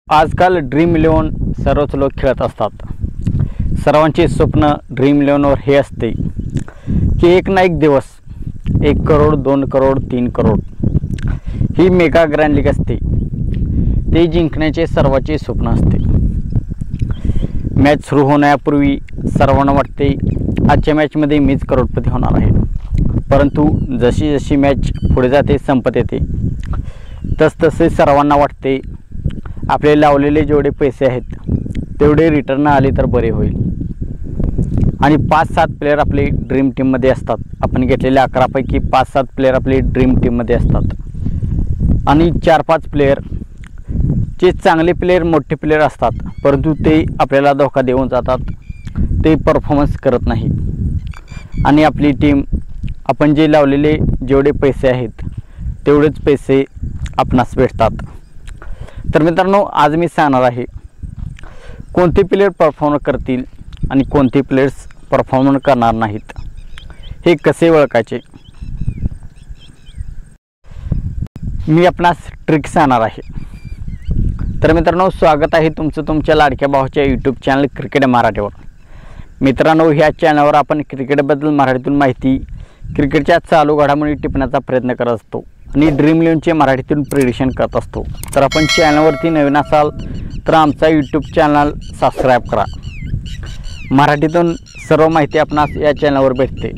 आजकाल ड्रीम 11 सर्वच लोक खेळत असतात। सर्वांचे स्वप्न ड्रीम 11वर हे असते की एक ना एक दिवस 1 करोड 2 करोड 3 करोड ही मेगा ग्रँड लीग असते, ते जिंकण्याचे सर्वांचे स्वप्न असते। मॅच सुरू होण्यापूर्वी सर्वांना वाटते आजच्या मॅचमध्ये मीच करोडपती होणार आहे, परंतु जशी जशी मॅच पुढे जाते संपत येते तसतसे सर्वांना वाटते आपले लावलेले जेवढे पैसे आहेत तेवढे रिटर्न आले तर बरे होईल। आणि 5-7 प्लेयर आपले ड्रीम टीममध्ये असतात। आपण घेतलेल्या 11 पैकी 5-7 प्लेयर आपले ड्रीम टीममध्ये असतात आणि 4-5 प्लेयर जे चांगले प्लेयर मोठे प्लेयर असतात, परंतु ते आपल्याला धोका देऊन जातात, ते परफॉर्मन्स करत नाही आणि आपली टीम आपण जे लावलेले जेवढे पैसे आहेत तेवढेच पैसे आपणास भेटतात। तर मित्रांनो, आज मी सांगणार आहे कोणते प्लेयर परफॉर्म करतील आणि कोणते प्लेयर्स परफॉर्म करणार नाहीत, हे कसे ओळखायचे मी आपणास ट्रिक सांगणार आहे। तर मित्रांनो, स्वागत आहे तुमचं तुमच्या लाडक्या भावाच्या यूट्यूब चॅनल क्रिकेट मराठीवर। मित्रांनो, ह्या चॅनलवर आपण क्रिकेटबद्दल मराठीतून माहिती, क्रिकेटच्या चालू घडामोडी टिपण्याचा प्रयत्न करत असतो आणि ड्रीम 11चे मराठीतून प्रेडिक्शन करत असतो। तर आपण चॅनलवरती नवीन असाल तर आमचा यूट्यूब चॅनल सबस्क्राईब करा। मराठीतून सर्व माहिती आपणास या चॅनलवर भेटते।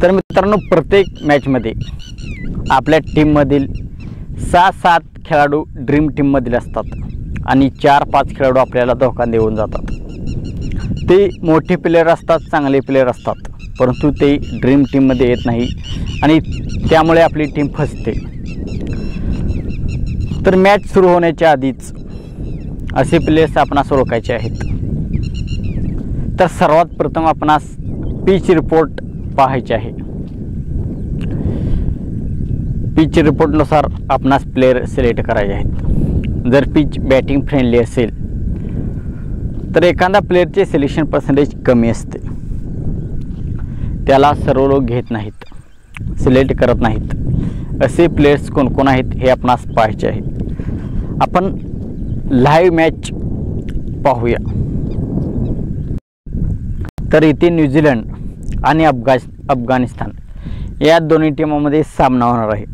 तर मित्रांनो, प्रत्येक मॅचमध्ये आपल्या टीममधील 6-7 खेळाडू ड्रीम टीममधील असतात आणि 4-5 खेळाडू आपल्याला धोका देऊन जातात। ते मोठे प्लेयर असतात, चांगले प्लेयर असतात, परंतु ते ड्रीम टीममध्ये येत नाही आणि त्यामुळे आपली टीम फसते। तर मॅच सुरू होण्याच्या आधीच असे प्लेयर्स आपणास ओळखायचे आहेत। तर सर्वात प्रथम आपणास पिच रिपोर्ट पाहायचे आहे। पिच रिपोर्टनुसार आपणास प्लेयर सिलेक्ट करायचे आहेत। जर पिच बॅटिंग फ्रेंडली असेल तर एखादा प्लेयरचे सिलेक्शन पर्सेंटेज कमी असते, त्याला सर्व लोक घेत नाहीत, सिलेक्ट करत नाहीत। असे प्लेयर्स कोण आहेत हे आपणास पाहायचे आहे। आपण लाईव्ह मॅच पाहूया। तर इथे न्यूझीलंड आणि अफगाणिस्तान या दोन्ही टीमांमध्ये सामना होणार आहे।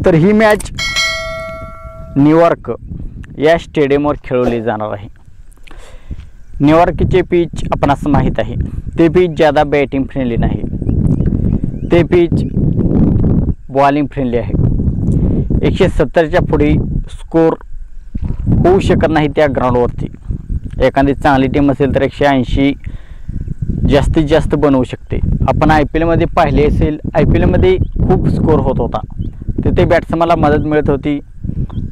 तर ही मॅच न्यूयॉर्क या स्टेडियमवर खेळवली जाणार आहे। न्यूयॉर्कचे पिच आपणास माहीत आहे, ते पिच ज़्यादा बॅटिंग फ्रेंडली नाही, ते पिच बॉलिंग फ्रेंडली आहे। 170च्या पुढे स्कोर होऊ शकत नाही त्या ग्राउंडवरती। एखादी चांगली टीम असेल तर 180 जास्तीत जास्त बनवू शकते। आपण IPL मध्ये पाहिले असेल, IPL मध्ये खूप स्कोर होत होता, तिथे बॅट्समनला मदत मिळत होती।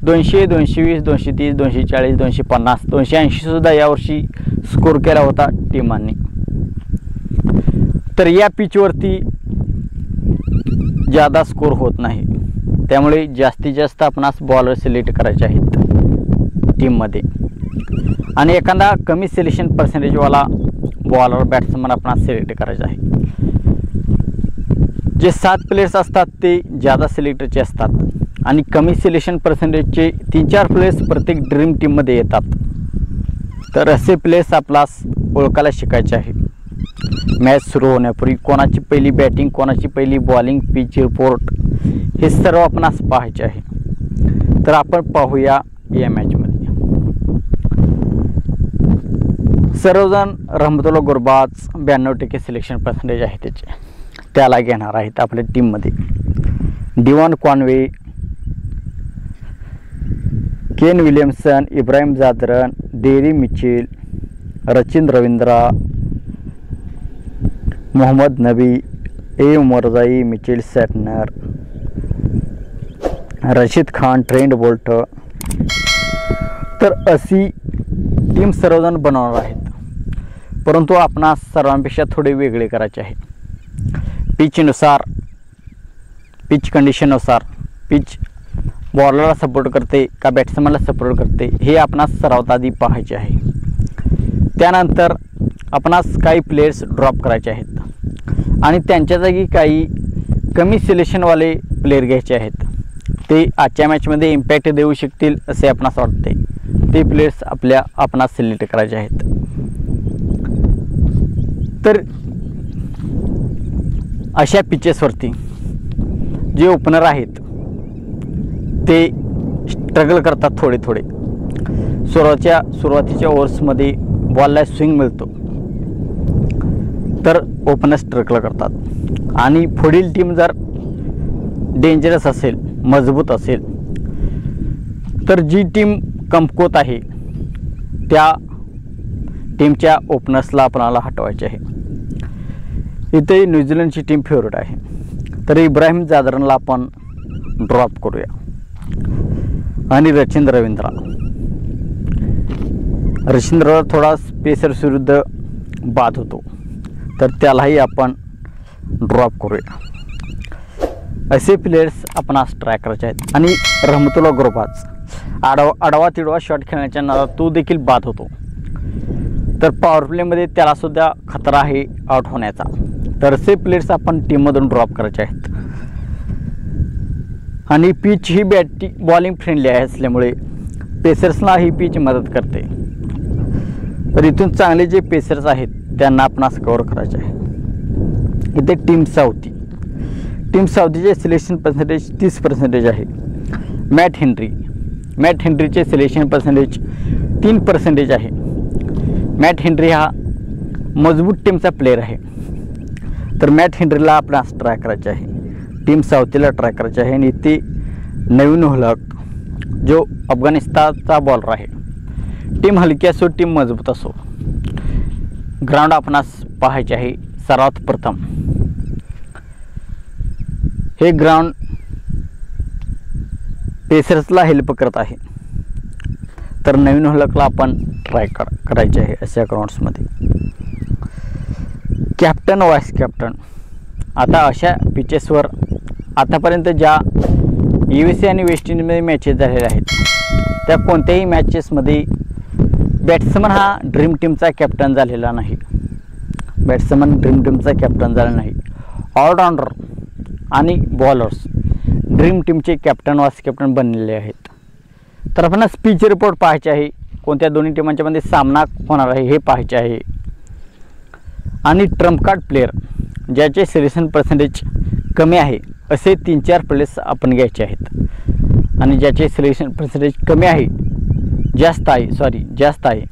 200, 220, 230, 240, 250, 280 सुद्धा यावर्षी स्कोर केला होता टीमांनी। तर या पिचवरती ज़्यादा स्कोर होत नाही, त्यामुळे जास्तीत जास्त आपणास बॉलर सिलेक्ट करायचे आहेत टीममध्ये आणि एखादा कमी सिलेक्शन पर्सेंटेजवाला बॉलर बॅट्समन आपणास सिलेक्ट करायचा आहे। जे 7 प्लेयर्स असतात ते ज़्यादा सिलेक्टरचे असतात आणि कमी सिलेक्शन पर्सेंटेजचे 3-4 प्लेयर्स प्रत्येक ड्रीम टीममध्ये येतात। तर असे प्लेयर्स आपणास ओळखायला शिकायचे आहे। मॅच सुरू होण्यापूर्वी कोणाची पहिली बॅटिंग, कोणाची पहिली बॉलिंग, पिच रिपोर्ट हे सर्व आपणास पाहायचे आहे। तर आपण पाहूया या मॅचमध्ये। सर्वजण रहमतुल्लाह गुरबाज 92% सिलेक्शन पर्सेंटेज आहे त्याचे, त्याला घेणार आहेत आपल्या टीममध्ये। Devon Conway, Kane Williamson, Ibrahim Zadran, Daryl Mitchell, Rachin Ravindra, Mohammad Nabi, A Omarzai, Mitchell Santner, Rashid Khan, Trent Boult. तर अशी टीम सर्वजण बनवणार आहेत, परंतु आपणास सर्वांपेक्षा थोडे वेगळे करायचे आहे। पिचनुसार, पिच कंडिशननुसार पिच बॉलरला सपोर्ट करते का बॅट्समनला सपोर्ट करते हे आपणास सर्वात आधी पाहायचे आहे। त्यानंतर आपणास काही प्लेयर्स ड्रॉप करायचे आहेत आणि त्यांच्या जागी काही कमी सिलेक्शनवाले प्लेयर घ्यायचे आहेत। ते आजच्या मॅचमध्ये इम्पॅक्ट देऊ शकतील असे आपणास वाटते, ते प्लेयर्स आपणास सिलेक्ट करायचे आहेत. तर अशा पिचेसवरती जे ओपनर आहेत ते स्ट्रगल करतात थोडे. सुरुवातीच्या ओव्हर्समध्ये बॉलला स्विंग मिळतो तर ओपनर स्ट्रगल करतात, आणि पुढील टीम जर डेंजरस असेल, मजबूत असेल, तर जी टीम कमकुवत आहे त्या टीमच्या ओपनर्सला आपल्याला हटवायचे आहे. इथे न्यूझीलंडची टीम फेवरेट आहे, तर इब्राहिम जादरनला आपण ड्रॉप करूया आणि रचिन रवींद्र थोडा पेसर्स विरुद्ध बाद होतो, तर त्यालाही आपण ड्रॉप करूया. असे प्लेयर्स आपणास ट्राय करायचे आहेत. आणि रहमतुल्ला गुरबाज आडवा तिडवा शॉट खेळण्याच्या नादात तो देखील बाद होतो, तर पॉवर प्लेमध्ये त्यालासुद्धा खतरा आहे आउट होण्याचा, तर असे प्लेयर्स आपण टीममधून ड्रॉप करायचे आहेत. आणि पिच ही बॉलिंग फ्रेंडली आहे असल्यामुळे पेसर्सला ही पिच मदत करते, तर इथून चांगले जे पेसर्स आहेत त्यांना आपणास कव्हर करायचे आहे. इथे टीम साऊथीचे सिलेक्शन पर्सेंटेज 30% आहे. मॅट हेनरीचे सिलेक्शन पर्सेंटेज 3% आहे. मॅट हेनरी हा मजबूत टीमचा प्लेयर आहे, तर मॅट हेनरीला आपणास ट्राय करायचे आहे, टीम साऊथीला ट्राय करायचे आहे. आणि ते नवीन हुलक जो अफगाणिस्तानचा बॉलर आहे, टीम हलकी असो टीम मजबूत असो, ग्राउंड आपणास पाहायचे आहे. सर्वात प्रथम हे ग्राउंड पेसर्सला हेल्प करत आहे, तर नवीन हुलकला आपण ट्राय करायचे आहे अशा ग्राउंड्समध्ये. कॅप्टन व्हाईस कॅप्टन, आता अशा पिचेसवर आतापर्यंत ज्या USA आणि वेस्ट इंडिजमध्ये मॅचेस झालेल्या आहेत त्या कोणत्याही मॅचेसमध्ये बॅट्समन हा ड्रीम टीमचा कॅप्टन झालेला नाही. ऑलराऊंडर आणि बॉलर्स ड्रीम टीमचे कॅप्टन वाईस कॅप्टन बनलेले आहेत. तर आपण स्पीच रिपोर्ट पाहायचे आहे, कोणत्या दोन्ही टीमांच्यामध्ये सामना होणार आहे हे पाहायचे आहे. आणि ट्रम्प कार्ड प्लेयर ज्याचे सिलेक्शन पर्सेंटेज कमी आहे असे 3-4 प्लेयर्स आपण घ्यायचे आहेत. आणि ज्याचे सिलेक्शन पर्सेंटेज कमी आहे जास्त आहे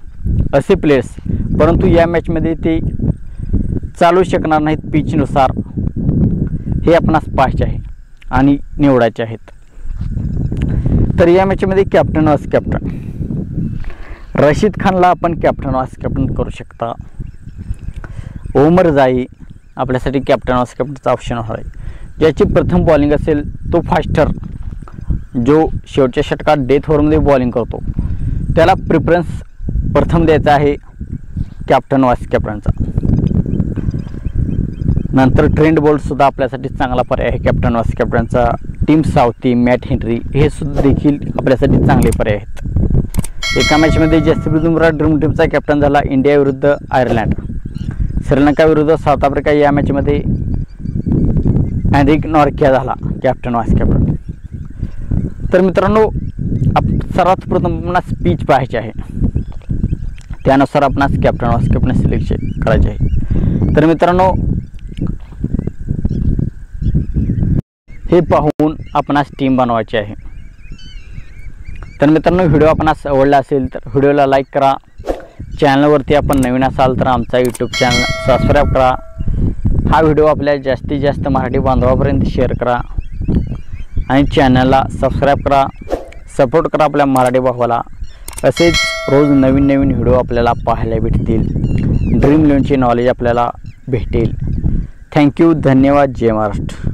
असे प्लेयर्स, परंतु या मॅचमध्ये ते चालू शकणार नाहीत पिचनुसार, हे आपणास पाहायचे आहे आणि निवडायचे आहेत. तर या मॅचमध्ये कॅप्टन वाईस कॅप्टन रशीद खानला आपण कॅप्टन वाईस कॅप्टन करू शकता. ओमर जाई आपल्यासाठी कॅप्टन वाईस कॅप्टनचा ऑप्शन होणार आहे. ज्याची प्रथम बॉलिंग असेल तो फास्टर, जो शेवटच्या षटकात डेथ ओव्हरमध्ये बॉलिंग करतो, त्याला प्रिफरन्स प्रथम द्यायचा आहे कॅप्टन वाईस कॅप्टनचा. नंतर ट्रेंड बोल्टसुद्धा आपल्यासाठी चांगला पर्याय आहे कॅप्टन वाईस कॅप्टनचा. टीम साऊथी मॅट हेनरी हे सुद्धा देखील आपल्यासाठी चांगले पर्याय आहेत. एका मॅचमध्ये जसप्रीत बुमराह ड्रीम टीमचा कॅप्टन झाला इंडिया विरुद्ध आयर्लंड, श्रीलंका विरुद्ध साऊथ आफ्रिका. या मॅचमध्ये एनरिक नॉर्किया झाला कॅप्टन वाईस कॅप्टन. तर मित्रांनो सर्वात प्रथम आपणास पिच पाहायचे आहे, त्यानुसार आपणास कॅप्टन वाईस कॅप्टन सिलेक्शन करायचे आहे. तर मित्रांनो हे पाहून आपणास टीम बनवायची आहे. तर मित्रांनो व्हिडिओ आपणास आवडला असेल तर व्हिडिओला लाईक करा. चॅनलवरती आपण नवीन असाल तर आमचा यूट्यूब चॅनल सबस्क्राईब करा. हा व्हिडिओ आपल्या जास्तीत जास्त मराठी बांधवापर्यंत शेअर करा आणि चॅनलला सबस्क्राईब करा. सपोर्ट करा आपल्या मराठी भावाला. असेच रोज नवीन व्हिडिओ आपल्याला पाहायला भेटतील. ड्रीम इलेव्हनचे नॉलेज आपल्याला भेटेल. थँक्यू, धन्यवाद. जय महाराष्ट्र.